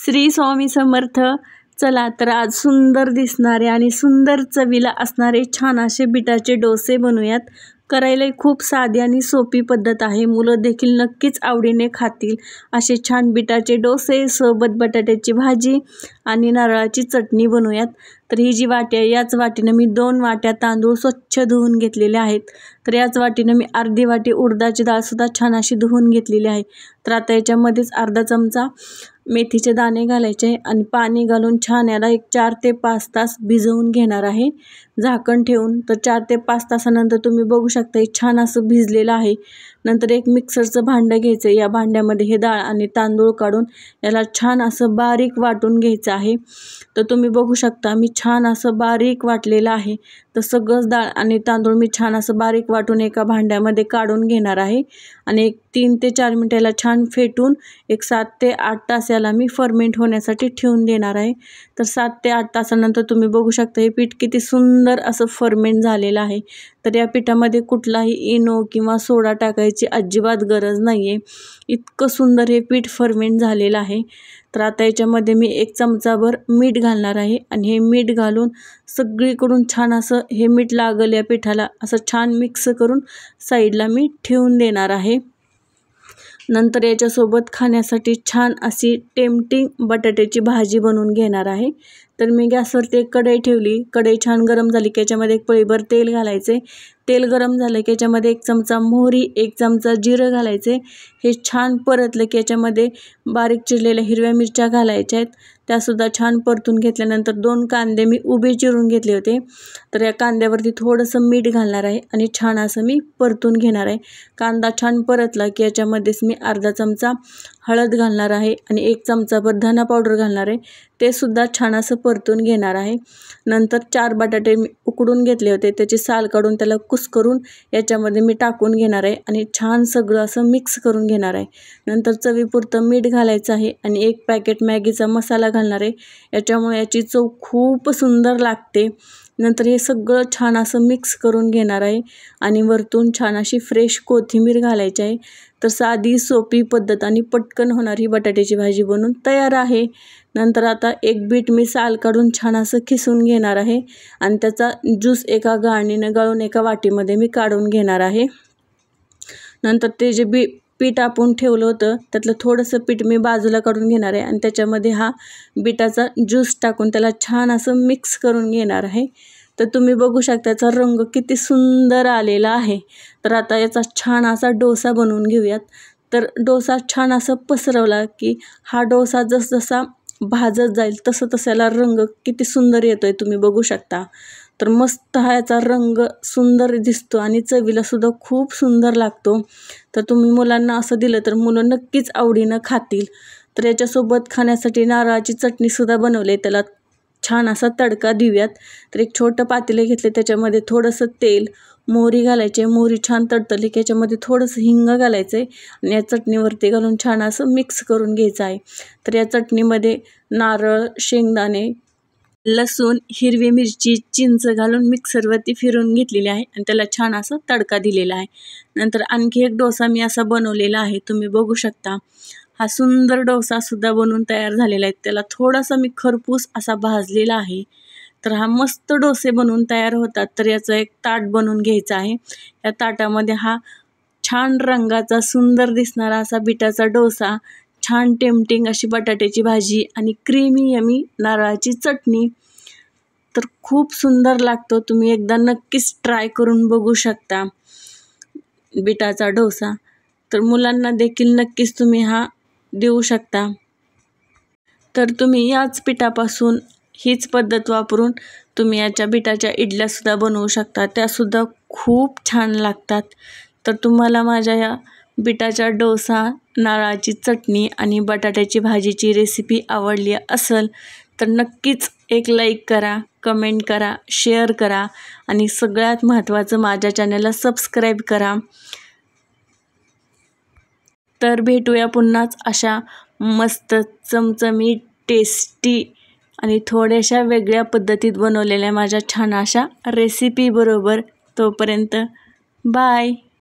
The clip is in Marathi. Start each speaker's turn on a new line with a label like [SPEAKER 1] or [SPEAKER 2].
[SPEAKER 1] श्री स्वामी समर्थ. चला तर आज सुंदर दिसणारे आणि सुंदर चवीला असणारे छान असे बीटाचे डोसे बनवूयात. करायला खूप साधी आणि सोपी पद्धत आहे. मुलं देखील नक्कीच आवडीने खातील असे छान बीटाचे डोसे. सोबत बटाट्याची भाजी आणि नारळाची चटणी बनवूयात. तर ही जी वाटी आहे याच वाटीनं मी 2 वाट्या तांदूळ स्वच्छ धुवून घेतलेले आहेत. तर याच वाटीनं मी अर्धी वाटी उडदाची डाळसुद्धा छान अशी धुवून घेतलेली आहे. तर आता याच्यामध्येच अर्धा चमचा मेथीचे दाणे घालायचे आणि पाणी घालून छान याला एक 4 ते 5 तास भिजवून घेणार आहे झाकण ठेवून. तर 4 ते 5 तासानंतर तुम्ही बघू शकता हे छान असं भिजलेलं आहे. नंतर एक मिक्सरचं भांडं घ्यायचं. या भांड्यामध्ये हे डाळ आणि तांदूळ काढून याला छान असं बारीक वाटून घ्यायचं आहे. तर तुम्ही बघू शकता मी छान असं बारीक वाटलेलं आहे. तर सगळंच डाळ आणि तांदूळ मी छान असं बारीक वाटून एका भांड्यामध्ये काढून घेणार आहे आणि एक 3 ते 4 मिनिटाला छान फेटून एक 7 ते 8 तास याला मी फर्मेंट होण्यासाठी ठेवून देणार आहे. तर 7 ते 8 तासानंतर तुम्ही बघू शकता हे पीठ किती सुंदर असं फर्मेंट झालेलं आहे. तर या पिठामध्ये कुठलाही इनो किंवा सोडा टाकायची अजिबात गरज नाही आहे. इतकं सुंदर हे पीठ फर्मेंट झालेलं आहे. तर आता याच्यामध्ये मी 1 चमचाभर मीठ घालणार आहे आणि हे मीठ घालून सगळीकडून छान असं हे मीठ लागल या पिठाला असं छान मिक्स करून साईडला मी ठेवून देणार आहे. नंतर याच्यासोबत खाण्यासाठी छान अशी टेम्पटिंग बटाट्याची भाजी बनवून घेणार आहे. तर मी गॅसवरती एक कढई ठेवली. कढई छान गरम झाली की याच्यामध्ये एक पळीभर तेल घालायचे. तेल गरम झालं की याच्यामध्ये 1 चमचा मोहरी, 1 चमचा जिरं घालायचे. हे छान परतलं की याच्यामध्ये बारीक चिरलेल्या हिरव्या मिरच्या घालायच्या आहेत. त्यासुद्धा छान परतून घेतल्यानंतर 2 कांदे मी उभे चिरून घेतले होते. तर या कांद्यावरती थोडंसं मीठ घालणार आहे आणि छान असं मी परतून घेणार आहे. कांदा छान परतला की याच्यामध्येच मी अर्धा चमचा हळद घालणार आहे आणि 1 चमचाभर धना पावडर घालणार आहे. ते सुद्धा छान असं परतून घेणार आहे. नंतर 4 बटाटे मी उकडून घेतले होते. त्याची साल काढून त्याला कुस्करून याच्यामध्ये मी टाकून घेणार आहे आणि छान सगळं असं मिक्स करून घेणार आहे. नंतर चवीपुरतं मीठ घालायचं आहे आणि 1 पॅकेट मॅगीचा मसाला घालणार आहे. याच्यामुळे याची चव खूप सुंदर लागते. नंतर हे सगळं छान असं मिक्स करून घेणार आहे आणि वरतून छान अशी फ्रेश कोथिंबीर घालायची आहे. तर साधी सोपी पद्धत आणि पटकन होणारी बटाट्याची भाजी बनून तयार आहे. नंतर आता एक बीट मी साल काढून छान असं खिसून घेणार आहे आणि त्याचा ज्यूस एका गाळणीनं गाळून एका वाटीमध्ये मी काढून घेणार आहे. नंतर ते जे पीठ आपण ठेवलं होतं त्यातलं थोडंसं पीठ मी बाजूला काढून घेणार आहे आणि त्याच्यामध्ये हा बीटाचा ज्यूस टाकून त्याला छान असं मिक्स करून घेणार आहे. तर तुम्ही बघू शकता याचा रंग किती सुंदर आलेला आहे. तर आता याचा छान असा डोसा बनवून घेऊयात. तर डोसा छान असा पसरवला की हा डोसा जसजसा भाजत जाईल तसं याला रंग किती सुंदर येतोय तुम्ही बघू शकता. तर मस्त हा याचा रंग सुंदर दिसतो आणि चवीलासुद्धा खूप सुंदर लागतो. तर तुम्ही मुलांना असं दिलं तर मुलं नक्कीच आवडीनं खातील. तर याच्यासोबत खाण्यासाठी नारळाची चटणीसुद्धा बनवली. त्याला छान असा तडका देऊयात. तर एक छोटं पातेलं घेतले. त्याच्यामध्ये थोडंसं तेल, मोहरी घालायचे. मोहरी छान तडतडली की याच्यामध्ये थोडंसं हिंग घालायचं आहे आणि या चटणीवरती घालून छान असं मिक्स करून घ्यायचं आहे. तर या चटणीमध्ये नारळ, शेंगदाणे, लसूण, हिरवी मिरची, चिंच घालून मिक्सरवरती फिरवून घेतलेली आहे आणि त्याला छान असा तडका दिलेला आहे. नंतर आणखी एक डोसा मी असा बनवलेला आहे. तुम्ही बघू शकता हा सुंदर डोसासुद्धा बनवून तयार झालेला आहे. त्याला थोडासा मी खरपूस असा भाजलेला आहे. तर हा मस्त डोसे बनवून तयार होतात. तर याचं एक ताट बनवून घ्यायचं आहे. या ताटामध्ये हा छान रंगाचा सुंदर दिसणारा असा बीटाचा डोसा, छान टेम्पटिंग अशी बटाट्याची भाजी आणि क्रीमी यमी नारळाची चटणी. तर खूप सुंदर लागतो. तुम्ही एकदा नक्कीच ट्राय करून बघू शकता बीटाचा डोसा. तर मुलांना देखील नक्कीच तुम्ही हा देऊ शकता. तर तुम्ही याच पिठापासून हीच पद्धत वापरून तुम्ही याच्या बीटाच्या इडल्यासुद्धा बनवू शकता. त्यासुद्धा खूप छान लागतात. तर तुम्हाला माझ्या या बीटाचा डोसा, नारळाची चटणी आणि बटाट्याची भाजीची रेसिपी आवडली असेल तर नक्कीच एक लाईक करा, कमेंट करा, शेअर करा आणि सगळ्यात महत्त्वाचं माझ्या चॅनलला सबस्क्राईब करा. तर भेटूया पुन्हाच अशा मस्त चमचमीत, टेस्टी आणि थोड्याशा वेगळ्या पद्धतीत बनवलेल्या माझ्या छान अशा रेसिपी बरोबर. तोपर्यंत बाय.